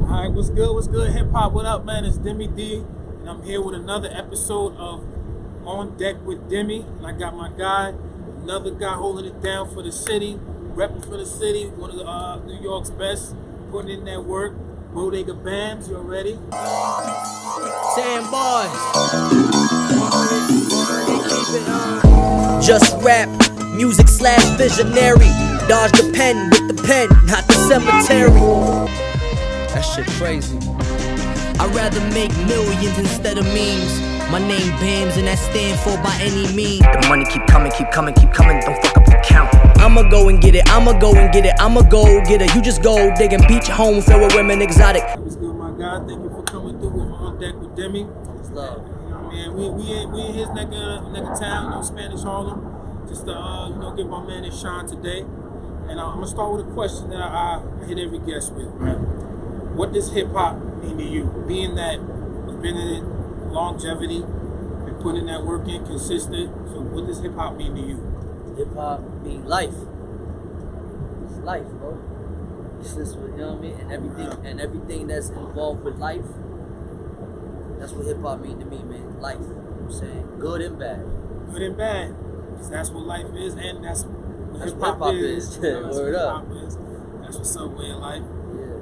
Alright, what's good? What's good? Hip hop, what up, man? It's Demi D, and I'm here with another episode of On Deck with Demi. And I got my guy, another guy holding it down for the city, repping for the city, one of the New York's best, putting in that work. Bodega Bams, you already? Sam Boys. Just rap, music / visionary. Dodge the pen with the pen, not the cemetery. That shit crazy. I'd rather make millions instead of memes. My name Bams and that stand for by any means. The money keep coming, don't fuck up the count. I'ma go and get it, I'ma go get it. You just go digging beach home filled with women exotic. What's good, my guy? Thank you for coming through with On Deck with Demi. It's love. Man, we in his neck of town, Spanish Harlem. Just to give my man his shine today. And I'm gonna start with a question that I hit every guest with, right? What does hip hop mean to you? Being that you've been in it, longevity, been putting that work in, consistent. So what does hip hop mean to you? Hip hop mean life. It's life, bro. It's just, you know what I mean? And everything that's involved with life. That's what hip hop mean to me, man. Life. You know what I'm saying? Good and bad. Good and bad. Because that's what life is, and that's what That's hip what hop hip-hop is. is. You know, that's Word what up. hip hop is. That's what's up way of life. Yeah.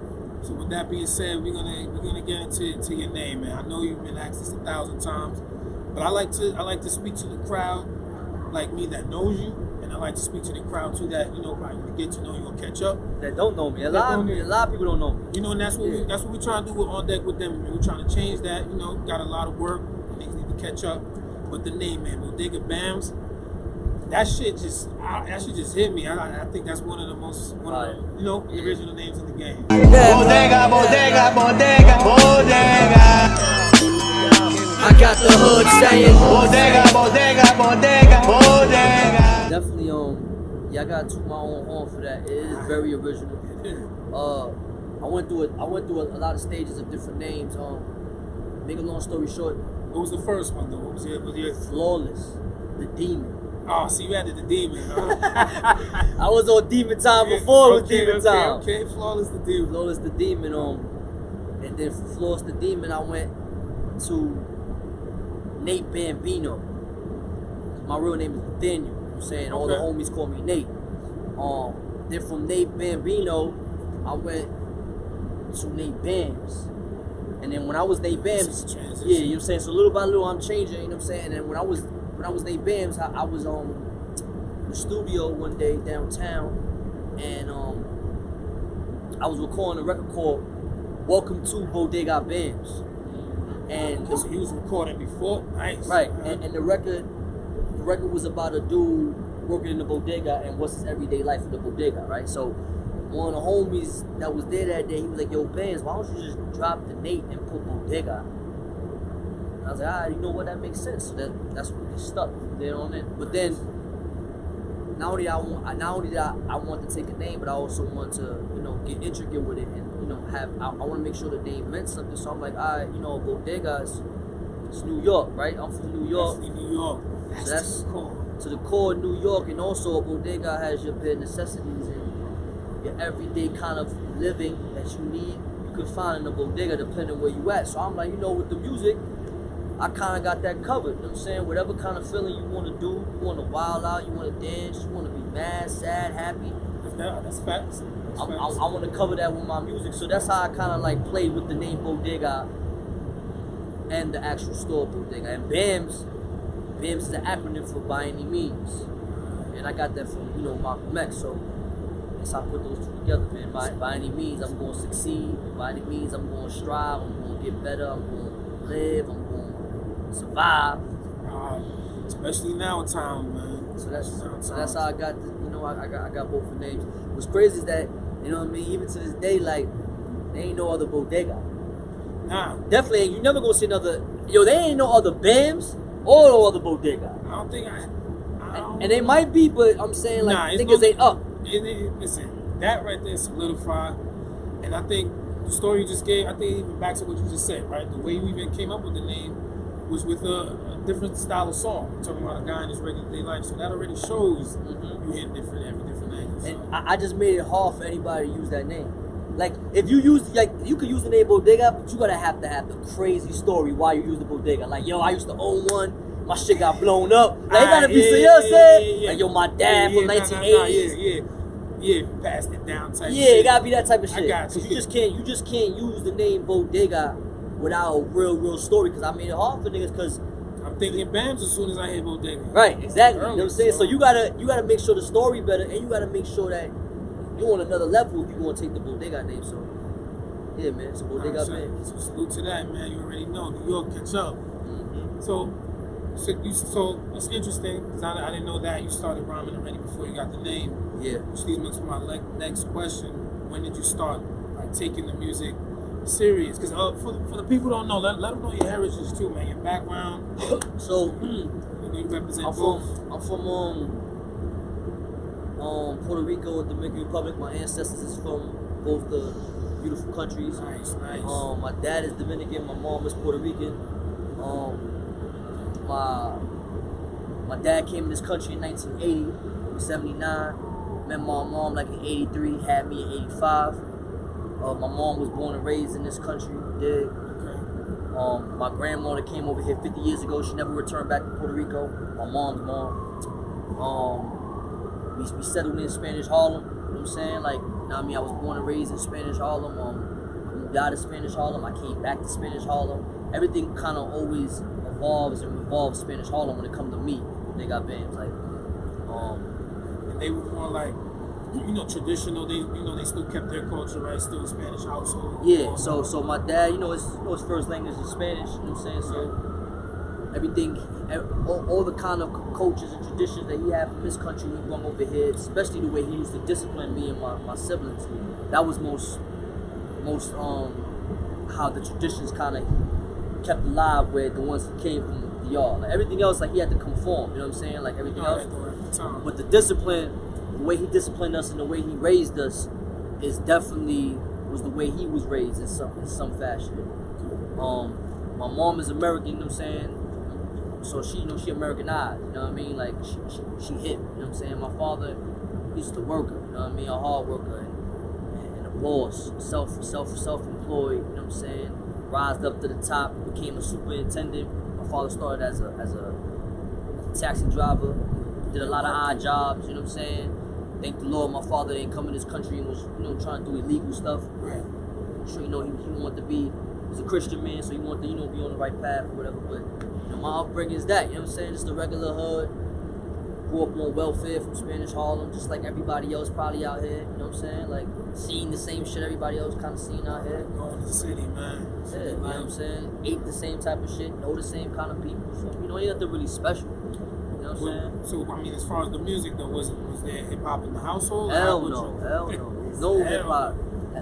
So with that being said, we're gonna get into your name, man. I know you've been asked this 1,000 times, but I like to speak to the crowd like me that knows you, and I like to speak to the crowd too that probably get to know you or catch up. That don't know me. A lot of people don't know me. And that's what we're trying to do with On Deck with Them. Man. We're trying to change that. Got a lot of work. Things need to catch up. But the name, man, Bodega Bams. That shit just hit me. I think that's one of the original names in the game. Bodega, bodega, bodega, bodega. I got the hood saying Bodega, bodega, bodega, bodega. definitely I gotta toot my own horn for that. It is very original. I went through a lot of stages of different names. Make a long story short, What was the first one though? What was your Flawless, the Demon. Oh, so you added the Demon, huh? I was on Demon Time before it was Demon Time. Okay, Flawless the Demon. Flawless the Demon, and then from Flawless the Demon, I went to Nate Bambino. My real name is Nathaniel. You know what I'm saying? All the homies call me Nate. Then from Nate Bambino, I went to Nate Bams. And then when I was Nate Bams, yeah, you know what I'm saying? So little by little I'm changing, you know what I'm saying? And then when I was Nate Bams, I was in the studio one day downtown, and I was recording a record called Welcome to Bodega Bams. And So he was recording before? Nice. right, and the record was about a dude working in the bodega and what's his everyday life in the bodega, right? So one of the homies that was there that day, he was like, "Yo, Bams, why don't you just drop the Nate and put bodega?" And I was like, you know what, that makes sense. So that's what we stuck there on it. But then not only that I want to take a name, but I also want to get intricate with it and I want to make sure the name meant something. So I'm like, bodega it's New York, right? I'm from New York. That's New York. So that's cool. to the core of New York, and also a bodega has your bare necessities and your everyday kind of living that you need. You can find in a bodega depending where you at. So I'm like, with the music, I kind of got that covered. You know what I'm saying? Whatever kind of feeling you want to do, you want to wild out, you want to dance, you want to be mad, sad, happy. That's facts. I want to cover that with my music. So that's how I kind of like played with the name Bodega and the actual store Bodega. And Bams is the acronym for By Any Means. And I got that from, Malcolm X. So that's how I put those two together, man. By any means, I'm going to succeed. By any means, I'm going to strive. I'm going to get better. I'm going to live. I'm going to survive. Especially now in time, man. So that's how I got the, I got both the names. What's crazy is that, even to this day, like, there ain't no other bodega. Nah. Definitely ain't. You never gonna see another. There ain't no other Bams or no other bodega. I don't think And they might be, but I'm saying, like, niggas ain't up. Listen, that right there solidified. And I think the story you just gave, I think even back to what you just said, right? The way you even came up with the name was with a different style of song. You're talking about a guy in his regular day life. So that already shows you hit every different angles. And I just made it hard for anybody to use that name. Like if you use you could use the name Bodega, but you gotta have to have the crazy story why you use the Bodega. Like yo, I used to own one. My shit got blown up. Like it gotta be so. You know what I'm saying? Like yo, my dad from 1980s. Yeah, passed it down type. Yeah, shit. it gotta be that type of shit. I got you. You just can't use the name Bodega without a real story. Cause I made it hard for niggas. Cause I'm thinking Bams as soon as I hear Bodega. right, exactly. Early, You know what I'm saying? So you gotta make sure the story better, and you gotta make sure that you're on another level if you gonna take the Bodega name. So yeah, man. So Bodega Bams. So salute to that, man. You already know New York catch up. Mm-hmm. So it's interesting because I didn't know that you started rhyming already before you got the name. Yeah. Which leads me to my next question: when did you start like taking the music serious? Because for the people who don't know, let them know your heritage too, man. Your background. So You represent I'm both. from Puerto Rico and Dominican Republic. My ancestors is from both the beautiful countries. Nice. My dad is Dominican. My mom is Puerto Rican. My dad came to this country in 1980, 79. Met my mom like in 83, had me in 85. My mom was born and raised in this country, did. Okay. My grandmother came over here 50 years ago. She never returned back to Puerto Rico. My mom's mom. We settled in Spanish Harlem, you know what I'm saying? Like, you know what I mean? I was born and raised in Spanish Harlem. Moved out of Spanish Harlem. I came back to Spanish Harlem. Everything kind of always evolves and revolves Spanish Harlem when it comes to me. They got bands like, And they were more like, traditional. They still kept their culture, right? Still a Spanish household. yeah. So my dad, his first language is Spanish. You know what I'm saying? So everything, all the kind of cultures and traditions that he had from his country, he brought over here. Especially the way he used to discipline me and my siblings. That was most how the traditions kind of kept alive, where the ones that came from the yard. Like everything else, like he had to conform. You know what I'm saying? Like everything else. But the discipline, the way he disciplined us and the way he raised us, was the way he was raised in some fashion. My mom is American. You know what I'm saying? So she Americanized. You know what I mean? Like she hip. You know what I'm saying? My father, he's just a worker. You know what I mean? A hard worker and a boss, self-employed. You know what I'm saying? Rised up to the top, became a superintendent. My father started as a taxi driver, did a lot of odd jobs, you know what I'm saying? Thank the Lord my father didn't come in this country and was, trying to do illegal stuff. Right. Sure, he wanted to be, he's a Christian man, so he wanted to, be on the right path or whatever. But my upbringing is that, you know what I'm saying? Just a regular hood. Grew up on welfare from Spanish Harlem, just like everybody else probably out here, you know what I'm saying? Like, seeing the same shit everybody else kind of seeing out here. Going to the city, man. Yeah, you know what I'm saying? Ate the same type of shit, know the same kind of people. So, ain't nothing really special. You know what I'm saying? So, I mean, as far as the music, though, was there hip-hop in the household? Hell no. No hip-hop.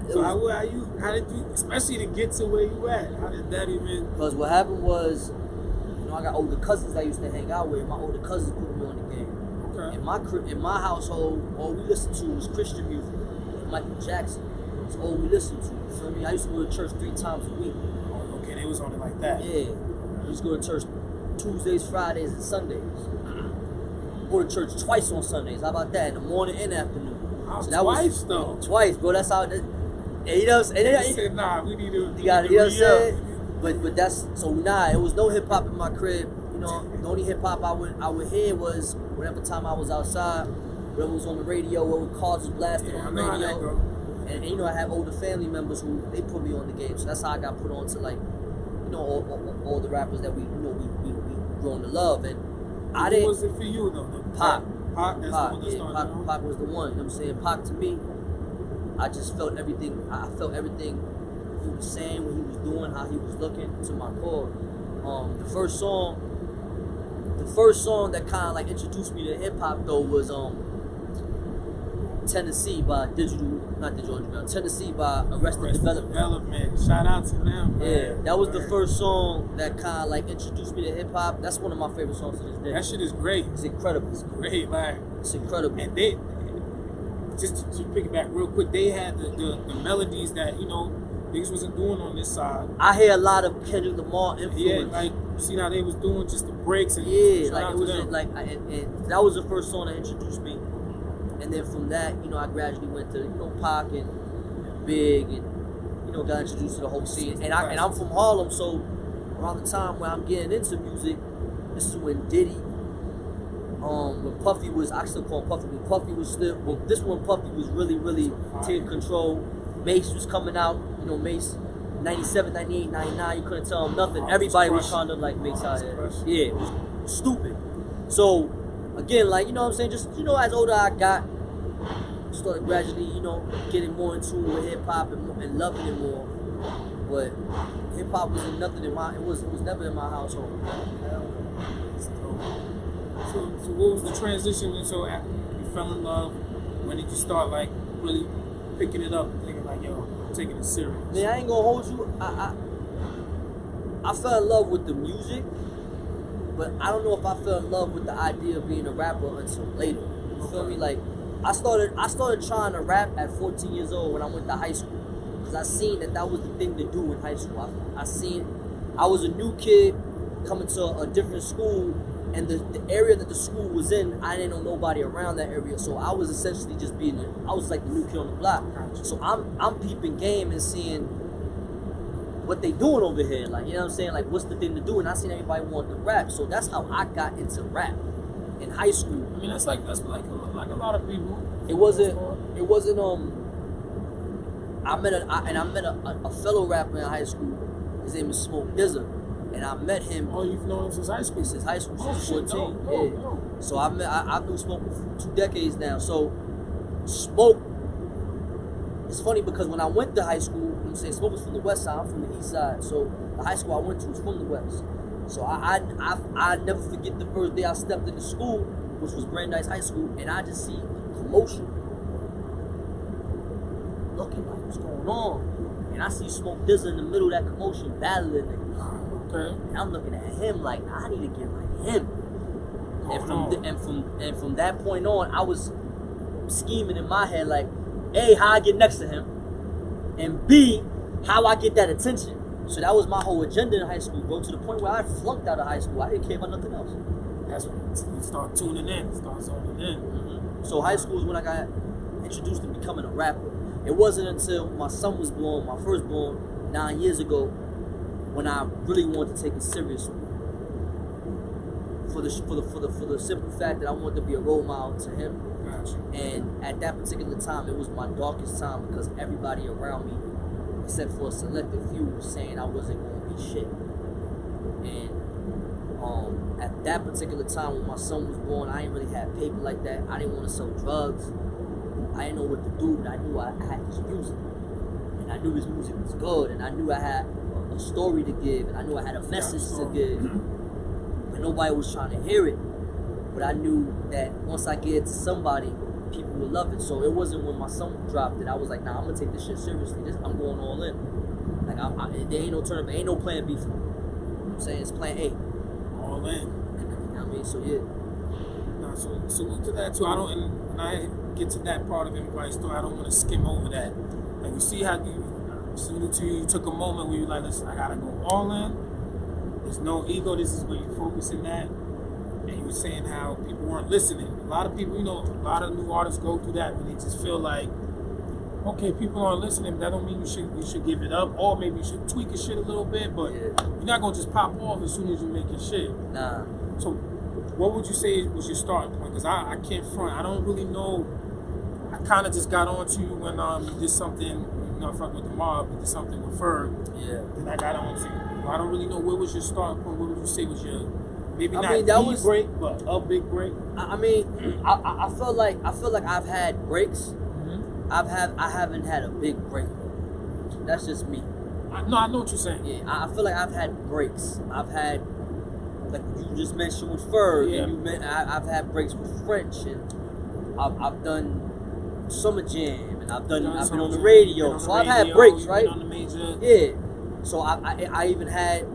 So how did you, especially to get to where you at, how did that even? Because what happened was, I got older cousins I used to hang out with. My older cousins put me on the game. Okay. In my household, all we listened to was Christian music. Michael Jackson. That's all we listened to. You feel me? I used to go to church 3 times a week. Oh, okay, they was on it like that. Yeah. I used to go to church Tuesdays, Fridays, and Sundays. Go to church twice on Sundays. How about that? In the morning and afternoon. Oh, So that twice, though. Twice, bro. That's how. And you know what I'm saying? They said, nah, we need to. You got, you know what I'm saying? But that's so it was no hip hop in my crib. The only hip hop I would hear was whatever time I was outside, whatever was on the radio, whatever cars was blasted on the radio. And I have older family members who they put me on the game. So that's how I got put on to like, all the rappers that we grown to love. And I didn't. What was it for you though? Pac. Pac, that's the one that started. Pac was the one. You know what I'm saying? Pac to me, I just felt everything. I felt everything he was saying, what he was doing, how he was looking to my core. The first song that kind of like introduced me to hip hop though was Tennessee by Tennessee by Arrested Development. Shout out to them. Man. Yeah, that was the first song that kind of like introduced me to hip hop. That's one of my favorite songs to this day. That shit is great. It's incredible. It's great, like it's incredible. And they just to piggyback real quick, they had the melodies that niggas wasn't doing on this side. I hear a lot of Kendrick Lamar influence. Yeah, like see how they was doing just the breaks and like it was and that was the first song that introduced me. And then from that, I gradually went to Pac and big and got introduced to the whole scene. And I'm from Harlem, so around the time when I'm getting into music, this is when Diddy, when Puffy was, I still call him Puffy, when Puffy was still, well, this one Puffy was really taking control. Mace was coming out, Mace, 97, 98, 99, you couldn't tell him nothing. Everybody was trying to like Mace out here. Yeah, it was stupid. So, again, like, what I'm saying, just, as older I got, started gradually, getting more in tune with hip hop and loving it more. But hip hop was nothing in my, it was never in my household. So what was the transition? So after you fell in love, when did you start like really picking it up and thinking like, yo, I'm taking it serious? Man, I ain't gonna hold you. I fell in love with the music, but I don't know if I fell in love with the idea of being a rapper until later. You feel me? Like, I started trying to rap at 14 years old when I went to high school, because I seen that was the thing to do in high school. I was a new kid coming to a different school, and the area that the school was in, I didn't know nobody around that area, so I was essentially just I was like the new kid on the block. So I'm peeping game and seeing what they doing over here, like, what I'm saying, like, what's the thing to do, and I seen everybody want to rap, so that's how I got into rap in high school. I mean, that's like a lot of people. It wasn't. I met a fellow rapper in high school. His name is Smoke DZA, and I met him. Oh, you've known him since high school? Since high school, since 14. No. So I've known Smoke for 2 decades now. So Smoke. It's funny because when I went to high school, Smoke was from the west side. I'm from the east side. So the high school I went to was from the west. So I never forget the first day I stepped into school, which was Brandeis High School, and I just see commotion. Looking like what's going on. And I see Smoke DZA in the middle of that commotion battling niggas. Okay. And I'm looking at him like, I need to get like him. And from that point on, I was scheming in my head like, A, how I get next to him, and B, how I get that attention. So that was my whole agenda in high school, bro, to the point where I flunked out of high school. I didn't care about nothing else. That's when you start tuning in, start zoning in. Mm-hmm. So high school is when I got introduced to becoming a rapper. It wasn't until my son was born, my firstborn, 9 years ago, when I really wanted to take it seriously. For the simple fact that I wanted to be a role model to him. Gotcha. And at that particular time, it was my darkest time because everybody around me, except for a selected few, was saying I wasn't going to be shit. And at that particular time when my son was born, I didn't really have paper like that. I didn't want to sell drugs. I didn't know what to do, but I knew I had this music. And I knew this music was good. And I knew I had a story to give. And I knew I had a message to give. And nobody was trying to hear it. But I knew that once I get it to somebody, people would love it. So it wasn't when my son dropped it, I was like, nah, I'm going to take this shit seriously. I'm going all in. Like, there ain't no turn, ain't no plan B for me. You know what I'm saying? It's plan A. All in. I mean, so yeah. No, so to that too. And I get to that part of everybody's story. I don't want to skim over that. Like, you see how you took a moment where you're like, listen, I gotta go all in. There's no ego. This is where you're focusing at. And you were saying how people weren't listening. A lot of people, a lot of new artists go through that when they just feel like, okay, people aren't listening. That don't mean you should give it up, or maybe you should tweak your shit a little bit. But you're not gonna just pop off as soon as you make your shit. Nah. So, what would you say was your starting point? Because I can't front. I don't really know. I kind of just got on to you when you did something. Fuck with the mob. You did something with Ferg. Yeah. Then I got on to you. I don't really know what was your starting point. What would you say was your maybe not that the break, but a big break? I mean, I feel like I've had breaks. Mm-hmm. I haven't had a big break. That's just me. I know what you're saying. Yeah, I feel like I've had breaks. I've had, like you just mentioned with Ferg, and I've had breaks with French, and I've done Summer Jam, and I've been on the radio, so I've had breaks, right? On the major. Yeah. So I even had,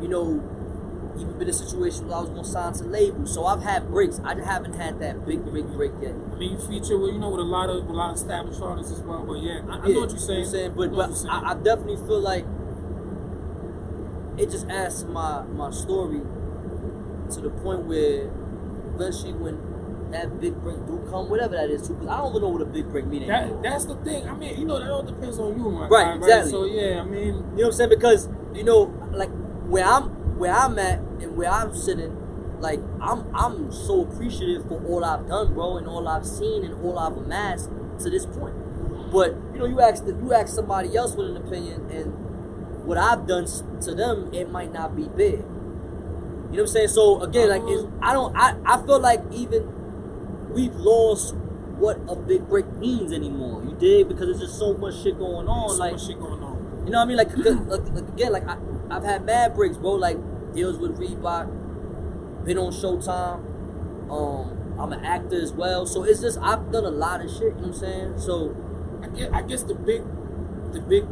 even been in a situation where I was gonna sign to labels. So I've had breaks. I haven't had that big break yet. I mean, you feature with a lot of established artists as well. But I know what you're saying. But I definitely feel like it just adds to my story to the point where eventually when that big break do come, whatever that is too. Because I don't even know what a big break means anymore. That's the thing. I mean, that all depends on you, my Right, guy, exactly. So yeah, I mean, You know what I'm saying? Because like where I'm at and where I'm sitting, like I'm so appreciative for all I've done, bro, and all I've seen and all I've amassed to this point. But you ask somebody else with an opinion, and what I've done to them, it might not be big. You know what I'm saying? So again, like I feel like even we've lost what a big break means anymore. You dig? Because there's just so much shit going on. so like much shit going on. you know what I mean? Like again, like I've had mad breaks, bro. Like deals with Reebok, been on Showtime. I'm an actor as well, so it's just I've done a lot of shit. You know what I'm saying? So I guess the big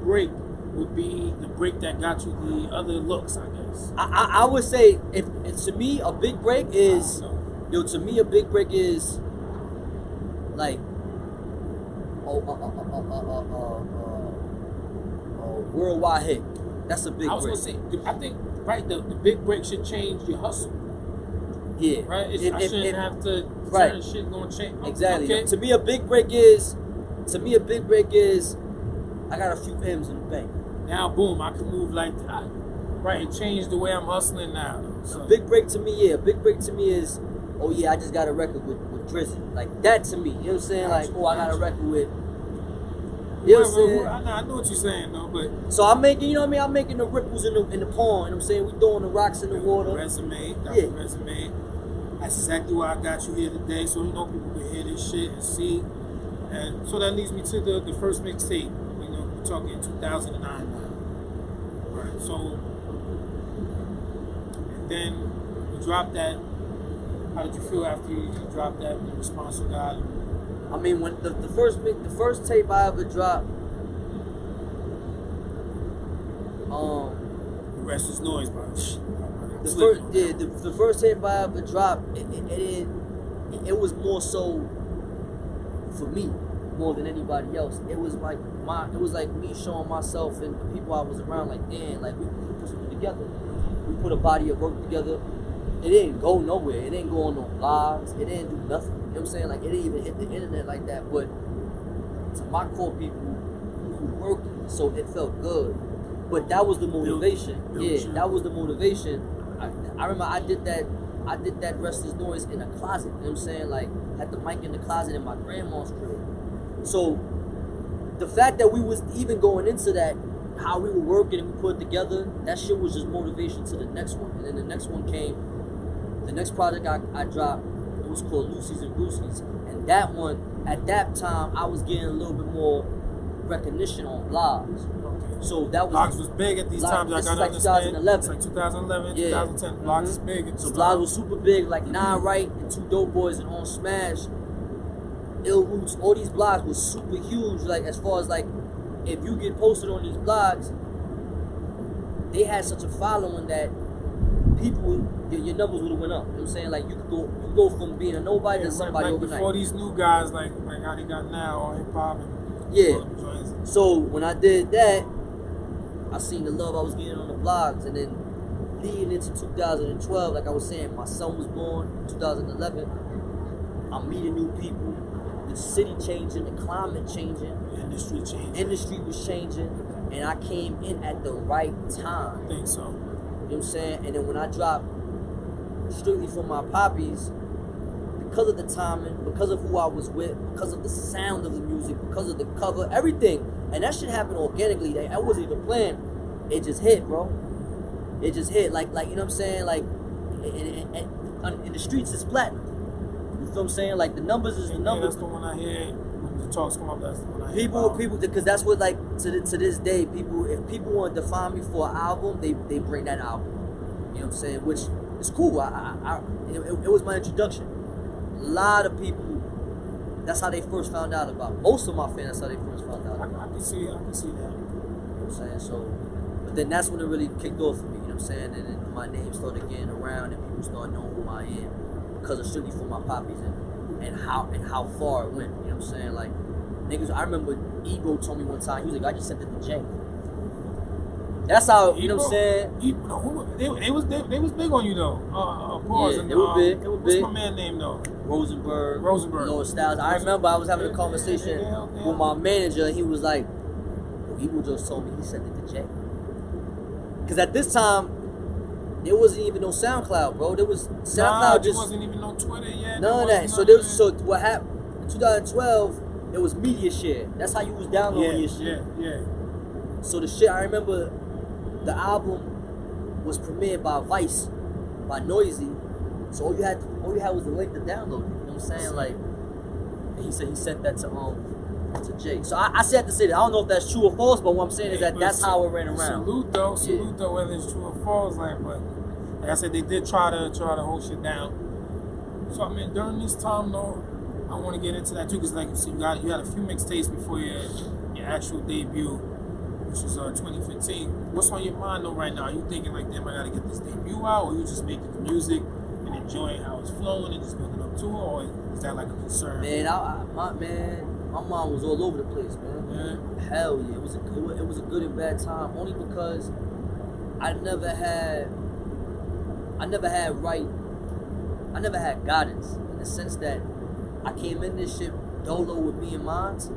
break would be the break that got you the other looks, I guess. I would say if to me a big break is to me a big break is like worldwide hit. That's a big I was break. gonna say, I think the big break should change your hustle. Yeah. Right? I shouldn't have to right. turn shit gonna change. Exactly. Okay. To me a big break is I got a few M's in the bank. Now boom, I can move like that. Right, it changed the way I'm hustling now. So. A big break to me, a big break to me is, oh yeah, I just got a record with Drizzy. Like that to me. You know what I'm saying? Like, oh, I got a record with. You know what I'm saying? I know what you're saying though, but so I'm making, you know what I mean? I'm making the ripples in the pond. You know what I'm saying? We throwing the rocks in the water. Resume, Yeah. resume. That's exactly why I got you here today, so people can hear this shit and see. And so that leads me to the first mixtape. We're talking 2009 now. Right. So and then you dropped that. How did you feel after you dropped that? The response you got? I mean, when the first tape I ever dropped, the rest is noise, bro. the first tape I ever dropped, it was more so for me more than anybody else. It was like me showing myself and the people I was around, like, damn, like we put something together. We put a body of work together. It didn't go nowhere. It didn't go on no blogs. It didn't do nothing. You know what I'm saying? Like, it didn't even hit the internet like that. But to my core people, we were working, so it felt good. But that was the motivation. That was the motivation. I remember I did that Restless Noise in a closet. You know what I'm saying? Like, had the mic in the closet in my grandma's crib. So the fact that we was even going into that, how we were working and we put it together, that shit was just motivation to the next one. And then the next one came, the next project I dropped, it was called Lucy's and Brewskis. And that one, at that time, I was getting a little bit more recognition on blogs. Okay. So that was... Blogs was big at these times. I got to understand. 2011. It's like 2011, Yeah. 2010. Blogs is big. At So this blogs time. was super big, like Nah Right and Two Dope Boys and On Smash, Ill Roots, all these blogs was super huge. Like, as far as like, if you get posted on these blogs, they had such a following that people, your numbers would have went up. You know what I'm saying? Like, you go from being a nobody to somebody like overnight. Before these new guys, like how they got now, on hip hop and Yeah. all them joints. So when I did that, I seen the love I was getting on the blogs, and then leading into 2012, like I was saying, my son was born. 2011, I'm meeting new people. The city changing, the climate changing, The industry changed. industry was changing, and I came in at the right time. I think so. You know what I'm saying? And then when I dropped Strictly for My Poppies, because of the timing, because of who I was with, because of the sound of the music, because of the cover, everything, and that shit happened organically. I wasn't even planned. It just hit, bro. It just hit. Like you know what I'm saying? Like, in the streets, it's platinum. You feel what I'm saying? Like, the numbers is the Yeah, numbers. that's the one I hear. When the talks come up, that's the one I hear. People, because that's what, like, to this day, if people want to define me for an album, they bring that album. You know what I'm saying? Which is cool. It was my introduction. A lot of people, that's how they first found out about it. Most of my fans, that's how they first found out about it. I can see that. You know what I'm saying? So, but then that's when it really kicked off for me. You know what I'm saying? And then my name started getting around, and people started knowing who I am because of Strictly for My Poppies and how far it went. You know what I'm saying? Like, niggas, I remember Ebro told me one time, he was like, I just sent it to Jay. That's how, you know what I'm saying? They was big on you though. Pause. Yeah, And, they were big. They were what's big. my man name though? Rosenberg. Lord Styles. I Rosenberg. remember I was having a Yeah, conversation yeah. with my manager, and he was like, he just told me he sent it to Jay. Because at this time, there wasn't even no SoundCloud, bro. There was SoundCloud There wasn't even no Twitter yet. none of that. So there was, so what happened? In 2012, it was media share. That's how you was downloading your shit. Yeah. So the shit, I remember the album was premiered by Vice, by Noisy. So all you had was the link to download it. You know what I'm saying? Like, and he said he sent that to Jay. So I said to say that I don't know if that's true or false, but what I'm saying is that that's how it ran around. Salute though, whether it's true or false, like, but like I said, they did try to hold shit down. So I mean, during this time though, I want to get into that too, because like you see, you had a few mixtapes before your actual debut, which was 2015. What's on your mind though right now? Are you thinking like, damn, I gotta get this debut out, or you just making the music and enjoying how it's flowing and just building up to it, or is that like a concern? Man, my mind was all over the place, man. Yeah. Hell yeah, it was a good and bad time. Only because I never had guidance, in the sense that I came in this shit dolo with me and mines.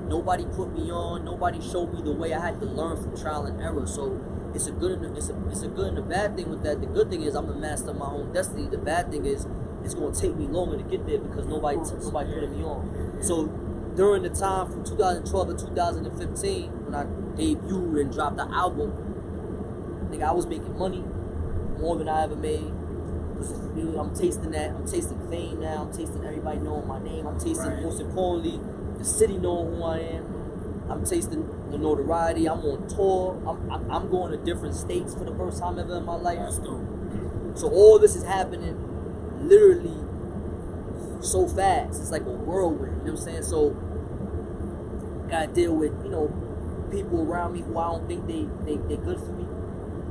Nobody put me on. Nobody showed me the way. I had to learn from trial and error. So it's a good and a bad thing with that. The good thing is I'm the master of my own destiny. The bad thing is it's gonna take me longer to get there because nobody putting me on. So during the time from 2012 to 2015, when I debuted and dropped the album, nigga, I was making money more than I ever made. I'm tasting that. I'm tasting fame now. I'm tasting everybody knowing my name. I'm tasting, most importantly, the city knowing who I am. I'm tasting the notoriety. I'm on tour. I'm going to different states for the first time ever in my life. That's dope. So all this is happening literally so fast. It's like a whirlwind. You know what I'm saying? So gotta deal with, people around me who I don't think they're good for me.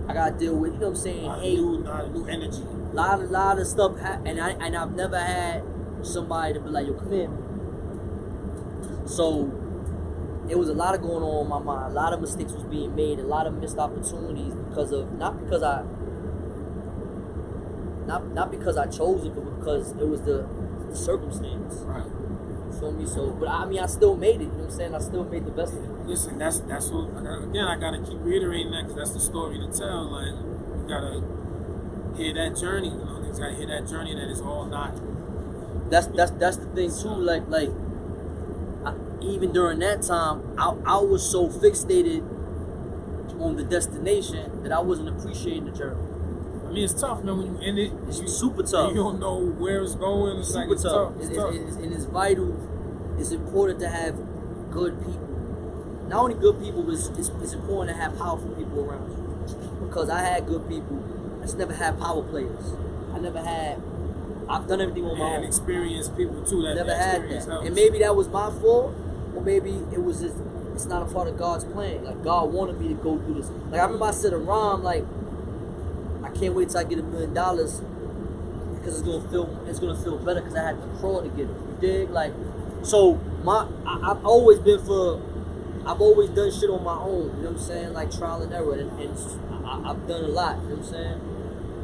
I gotta deal with, you know what I'm saying, hate. New energy. Lot of stuff, and I've never had somebody to be like, yo, come here. So it was a lot of going on in my mind. A lot of mistakes was being made, a lot of missed opportunities not because I chose it, but because it was the circumstance. Right. You feel me? So, but I mean, I still made it. You know what I'm saying? I still made the best of it. Listen, that's what, again, I gotta keep reiterating that, because that's the story to tell. Like, you gotta hear that journey. Niggas gotta hear that journey that is all not. That's the thing too. Like even during that time, I was so fixated on the destination that I wasn't appreciating the journey. I mean, it's tough, man. When you in it, It's super tough. You don't know where it's going. It's Super like, it's tough. And it's vital. It's important to have good people. Not only good people, but it's important to have powerful people around you. Because I had good people. I just never had power players. I've done everything on my And own. experienced people too. That Never had experience that. helps. And maybe that was my fault, or maybe it was just, it's not a part of God's plan. Like, God wanted me to go through this. Like, I remember I said a rhyme, like, I can't wait till I get $1 million because it's gonna feel better because I had to crawl to get it. You dig? Like, so I've always done shit on my own. You know what I'm saying? Like trial and error, and I've done a lot. You know what I'm saying?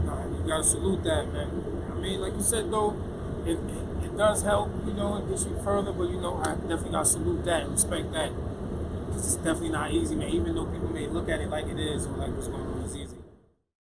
Nah, you gotta salute that, man. I mean, like you said though, it does help. It gets you further. But I definitely gotta salute that and respect that, because it's definitely not easy, man. Even though people may look at it like it is, or like what's going on is easy.